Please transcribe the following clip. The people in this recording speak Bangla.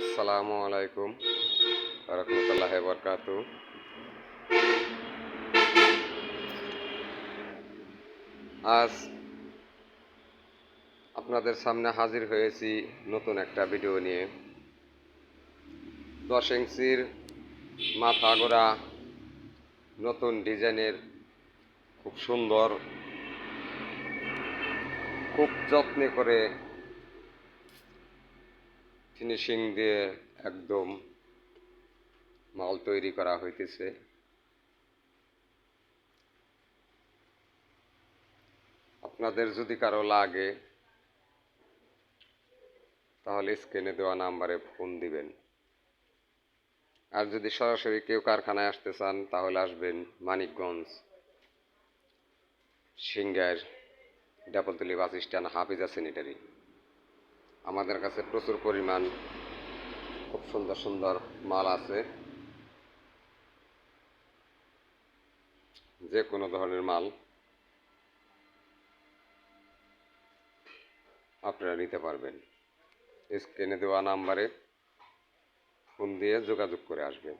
আসসালামু আলাইকুম রহমতুল্লাহ বরকাতু। আজ আপনাদের সামনে হাজির হয়েছি নতুন একটা ভিডিও নিয়ে। 10 ইঞ্চির মাথা গোড়া নতুন ডিজাইনের, খুব সুন্দর, খুব যত্নে করে ফিনিশিং দিয়ে একদম মাল তৈরি করা হইতেছে। আপনাদের যদি কারো লাগে তাহলে স্ক্রিনে দেওয়া নাম্বারে ফোন দিবেন। আর যদি সরাসরি কেউ কারখানায় আসতে চান তাহলে আসবেন Manikganj Singair Dabaltali bus stand, Hafiza sanitary. আমাদের কাছে প্রচুর পরিমাণ খুব সুন্দর সুন্দর মাল আছে, যে কোনো ধরনের মাল আপনারা নিতে পারবেন। স্ক্রিনে দেওয়া নাম্বারে ফোন দিয়ে যোগাযোগ করে আসবেন।